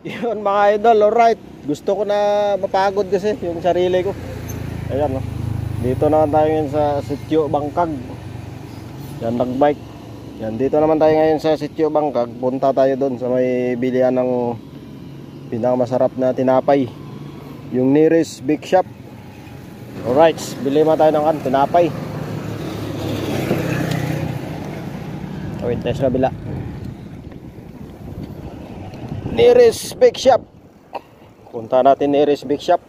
Yun mga idol, alright. Gusto ko na mapagod kasi yung sarili ko. Ayan no. Dito naman tayo ngayon sa Sitio Bangkag. Yan, nagbike. Yan, dito naman tayo ngayon sa Sitio Bangkag. Punta tayo doon sa may bilihan ng pinakamasarap na tinapay, yung nearest big shop. Alright, bili mo tayo ng tinapay. Wait tayo sa kabila. Nearest big shop. Punta natin nearest big shop.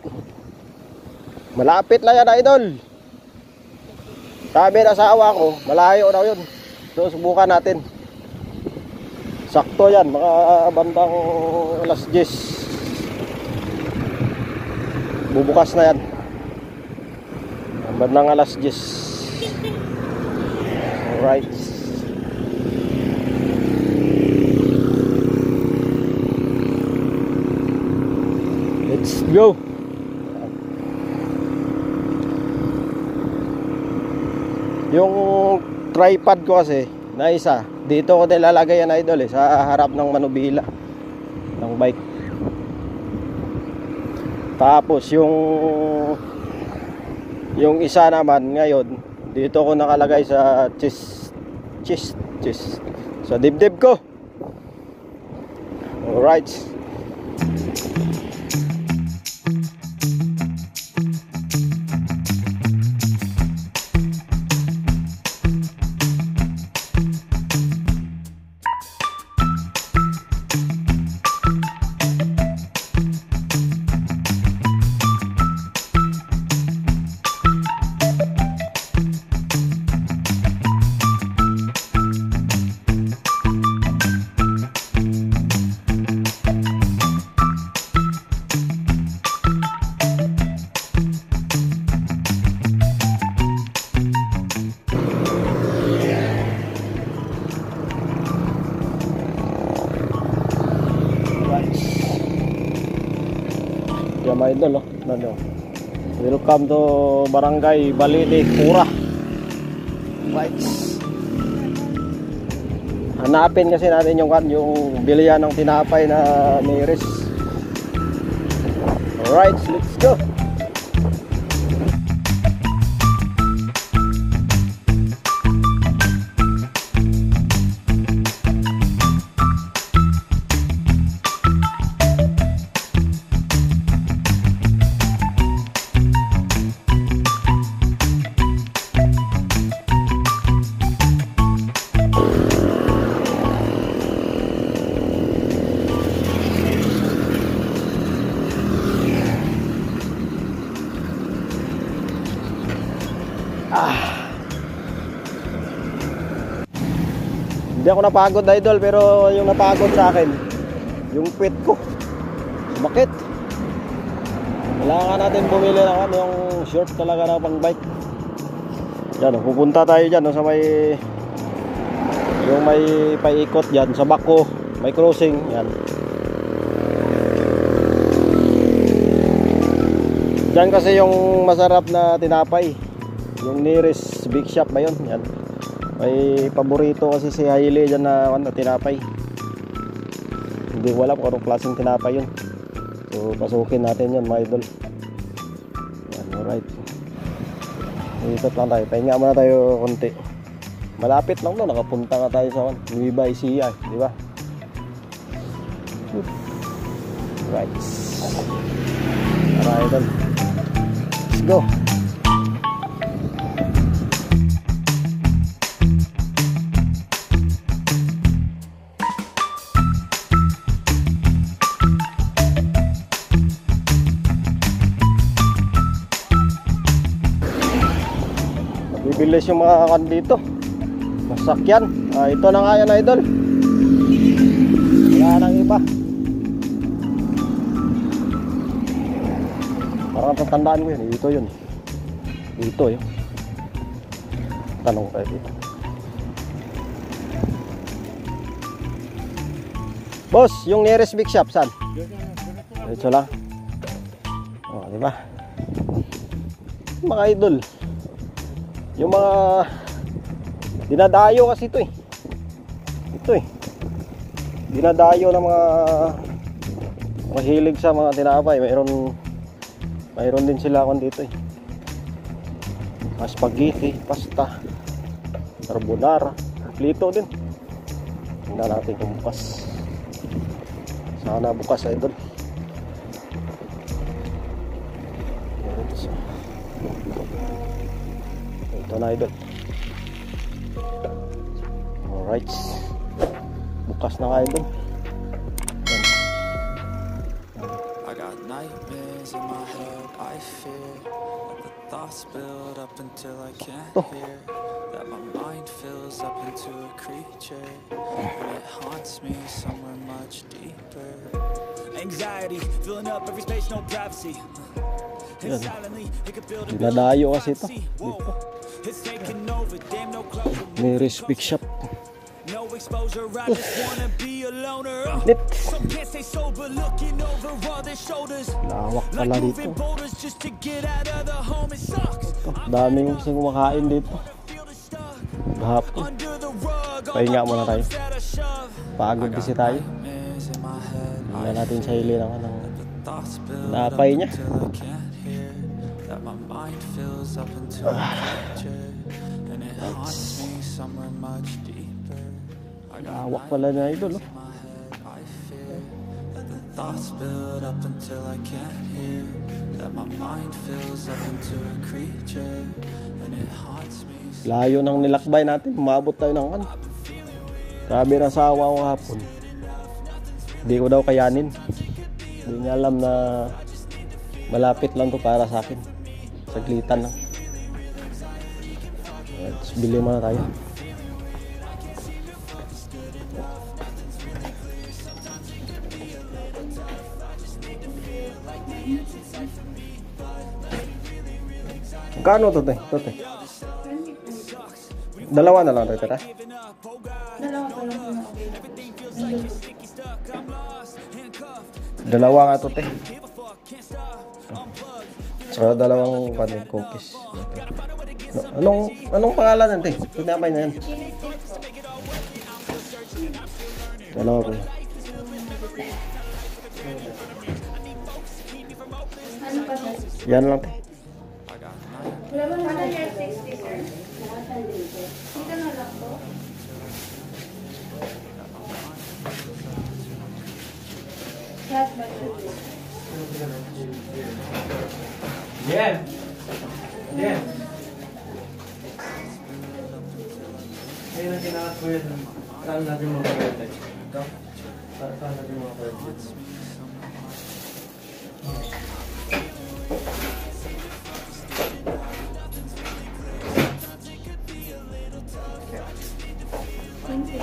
Malapit lang yan idol. Sabi ng asawa ko, malayo na yun. So subukan natin. Sakto yan, mga bandang alas 10. Bubukas na yan. Bandang alas 10. Alright. Let's go. Yung tripod ko kasi na isa, dito ko nilalagay yan idol sa harap ng manubila ng bike. Tapos yung isa naman ngayon, dito ko nakalagay sa chest sa dibdib ko. Alright. Yan mga idol, welcome to Barangay Balite, Pura. Right. Hanapin kasi natin yung bilihan ng tinapay na nearest. Alright, let's go. Hindi ako napagod idol, pero yung napagod sa akin yung pit ko. Bakit? Kailangan natin bumili ng yung short talaga na pang bike. Yan, pupunta tayo dyan sa may yung may paikot dyan sa bako, may crossing yan. Dyan kasi yung masarap na tinapay, yung nearest big shop ba yun? Yan. May paborito kasi si Hailey dyan na tinapay. Hindi ko alam kung anong klaseng tinapay yun. So pasukin natin yun mga idol. Yan, alright. Ikot lang tayo, pahinga muna tayo konti. Malapit lang to, nakapunta nga tayo sa Nueva Ecija, di ba? Right. Tara idol, let's go. Bibilis yung mga kan dito, masakyan. Ito na nga yan idol, wala nang iba. Parang tatandaan ko yun, ito yun. Ito yun. Tanong tayo dito. Boss, yung nearest big shop saan? Ito lang. Oh, di ba? Mga idol, yung mga dinadayo kasi ito dinadayo ng mga mahilig sa mga tinapay. Mayroon din sila kon dito eh. Spaghetti, pasta, carbonara, plito din. Tingnan natin kung bukas. Sana bukas, idol. Ito na, idol. Alright. Bukas na, idol. I got nightmares in my head, I fear that the thoughts build up until I can't hear, that my mind fills up into a creature, and it haunts me somewhere much deeper. Anxiety filling up every space, no privacy. And silently it could build a dinadayo kasi ito. it's taking over, damn no closure. Nearest big shop. No exposure, I just wanna be a loner. Some can't stay sober, looking over all their shoulders. Lawak Like pala moving dito. boulders just to get out of the home, it sucks. Daming gusto kumakain dito. Gahapon. Under the rug, all Pahinga my muna tayo. problems that I shove. Pagod kasi tayo. Nightmares in my head, Tingnan natin sa hili ng thoughts build up napay niya. until I can't hear, that my mind fills up into a picture, and it haunts me somewhere much deeper. I got Lawak pala na idol. in my head, I fear that the thoughts build up until I can't hear, that my mind fills up into a creature, and it haunts me. Layo ng nilakbay natin. Umabot tayo ng kan. Sabi ng asawa ko hapon. Hindi ko daw kayanin. Hindi niya alam na malapit lang to para sa akin. Saglitan lang. Let's bili muna tayo. Magkano to te? Ito te? Dalawa na lang tayo tara. Dalawa pa lang po na okay. Dalawa nga to te. So dalawang panig cookies. Anong pangalan nun te? Tinapay na yan. Chili stick po. Dalawa po. Ano pa sir? Yan lang te. Wala ba naman year 60 sir? Dito na lang po. Lahat ba sir? Yan. Yan. Ayun ang kinakat ko yun. Saan natin mga pwede? Ikaw? Saan natin mga pwede? Thank you.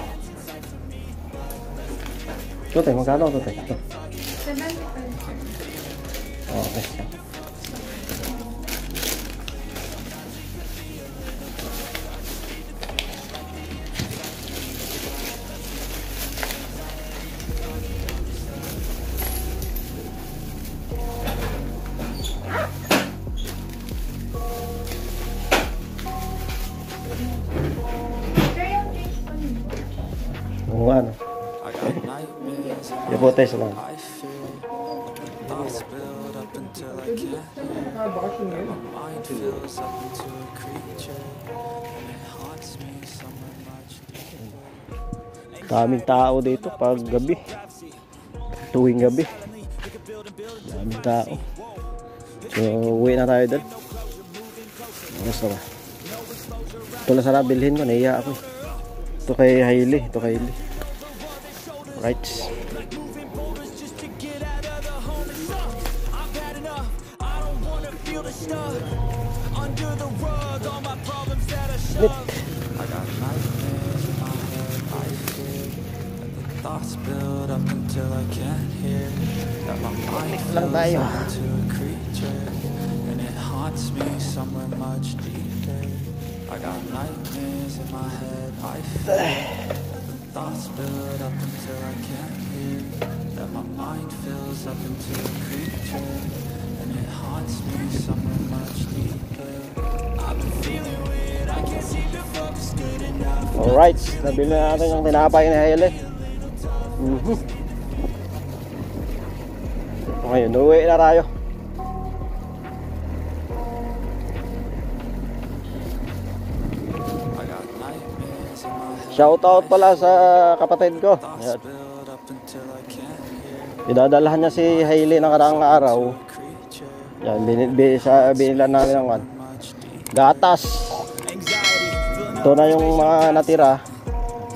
Ito te, magkano ito te? Ito. 75 sir. Okay. Sir, yung change po niyo. Oo nga no. I got nightmares in Yung botes lang. I fear thoughts build up until I can't hear, that my mind fills up into a creature, and it haunts me somewhere much deeper. Daming tao dito pag gabi. Tuwing gabi. Daming tao. So, uwi na tayo doon. Gusto ba? Ito lang sana bilhin ko. Naiya ako eh. Ito kay Hailey. Ito kay Hailey. Right. I've had enough. I don't wanna feel the stuff under the rug. All my problems that I shove. I got nightmares in my head. I fear that the thoughts build up until I can't hear, that my mind Lang fills tayo. up into a creature, and it haunts me somewhere much deeper. I got nightmares in my head. I fear that the thoughts build up until I can't hear, that my mind fills up into a creature, and it haunts me somewhere much deeper. I've been feeling weird, I can't seem to focus good enough. Alright. Nabili na natin yung tinapay ni Hailey. Ngayon, uwi na tayo. I got nightmares in my head. Shoutout pala sa kapatid ko. Thoughts Yan. build up until I can't hear. Dinadalahan niya si Hailey ng karaang araw. Creature Yan, binilan namin ng much deeper. gatas. Ito na yung mga natira.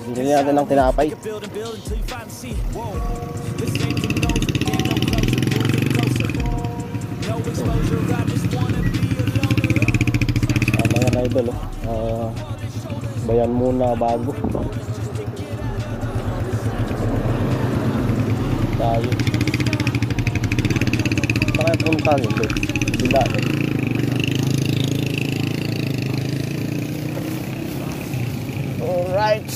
Binili natin ng tinapay. Mga idol, bayan muna bago tayo. Saan punta nito? Bila alright.